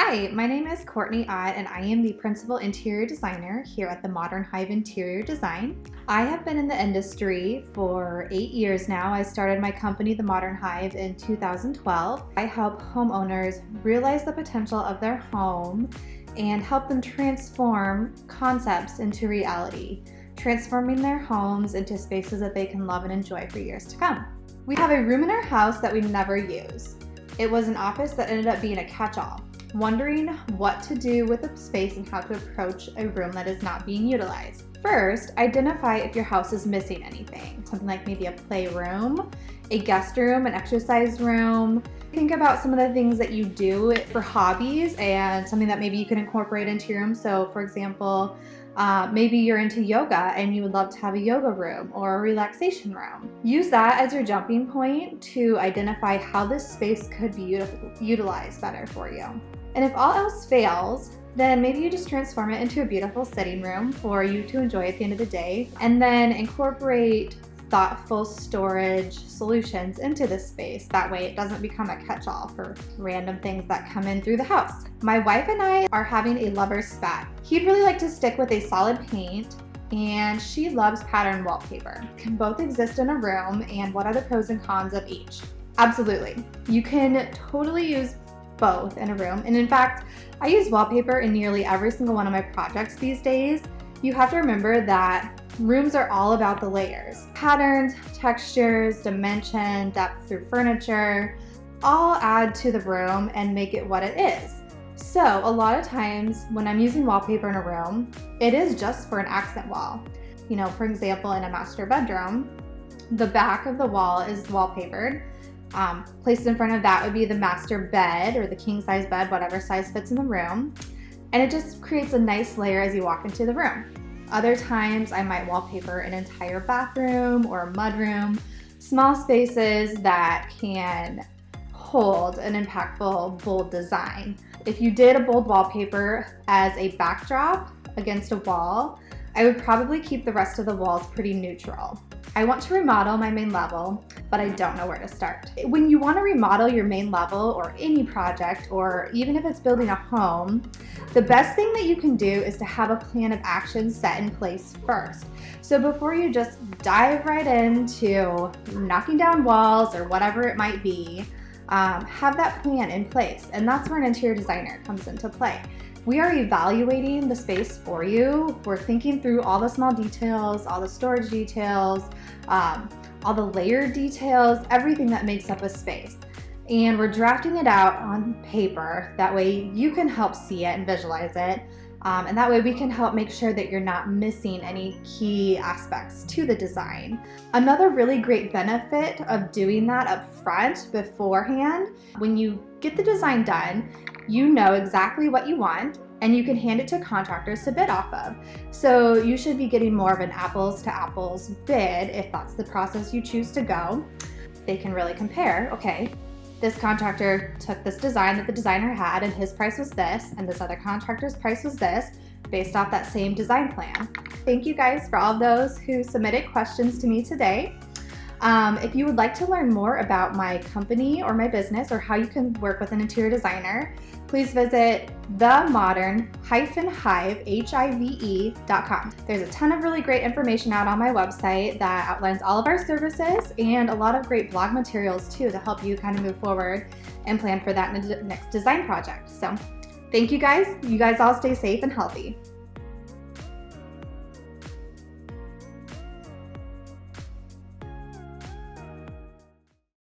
Hi, my name is Courtney Ott and I am the Principal Interior Designer here at the Modern Hive Interior Design. I have been in the industry for 8 years now. I started my company, The Modern Hive, in 2012. I help homeowners realize the potential of their home and help them transform concepts into reality, transforming their homes into spaces that they can love and enjoy for years to come. We have a room in our house that we never use. It was an office that ended up being a catch-all. Wondering what to do with the space and how to approach a room that is not being utilized. First, identify if your house is missing anything. Something like maybe a playroom, a guest room, an exercise room. Think about some of the things that you do for hobbies and something that maybe you can incorporate into your room. So for example, maybe you're into yoga and you would love to have a yoga room or a relaxation room. Use that as your jumping point to identify how this space could be utilized better for you. And if all else fails, then maybe you just transform it into a beautiful sitting room for you to enjoy at the end of the day, and then incorporate thoughtful storage solutions into this space. That way it doesn't become a catch-all for random things that come in through the house. My wife and I are having a lover's spat. He'd really like to stick with a solid paint, and she loves pattern wallpaper. Can both exist in a room, and what are the pros and cons of each? Absolutely. You can totally use both in a room. And in fact, I use wallpaper in nearly every single one of my projects these days. You have to remember that rooms are all about the layers. Patterns, textures, dimension, depth through furniture, all add to the room and make it what it is. So a lot of times when I'm using wallpaper in a room, it is just for an accent wall. You know, for example, in a master bedroom, the back of the wall is wallpapered. Placed in front of that would be the master bed or the king size bed, whatever size fits in the room. And it just creates a nice layer as you walk into the room. Other times I might wallpaper an entire bathroom or a mudroom, small spaces that can hold an impactful, bold design. If you did a bold wallpaper as a backdrop against a wall, I would probably keep the rest of the walls pretty neutral. I want to remodel my main level, but I don't know where to start. When you want to remodel your main level or any project, or even if it's building a home, the best thing that you can do is to have a plan of action set in place first. So before you just dive right into knocking down walls or whatever it might be, have that plan in place. And that's where an interior designer comes into play. We are evaluating the space for you. We're thinking through all the small details, all the storage details, all the layered details, everything that makes up a space. And we're drafting it out on paper. That way you can help see it and visualize it. And that way we can help make sure that you're not missing any key aspects to the design. Another really great benefit of doing that up front beforehand, when you get the design done, you know exactly what you want and you can hand it to contractors to bid off of. So you should be getting more of an apples to apples bid if that's the process you choose to go. They can really compare, okay, this contractor took this design that the designer had and his price was this, and this other contractor's price was this, based off that same design plan. Thank you guys for all those who submitted questions to me today. If you would like to learn more about my company or my business or how you can work with an interior designer, please visit themodern-hive.com. There's a ton of really great information out on my website that outlines all of our services and a lot of great blog materials too to help you kind of move forward and plan for that next design project. So thank you guys. You guys all stay safe and healthy.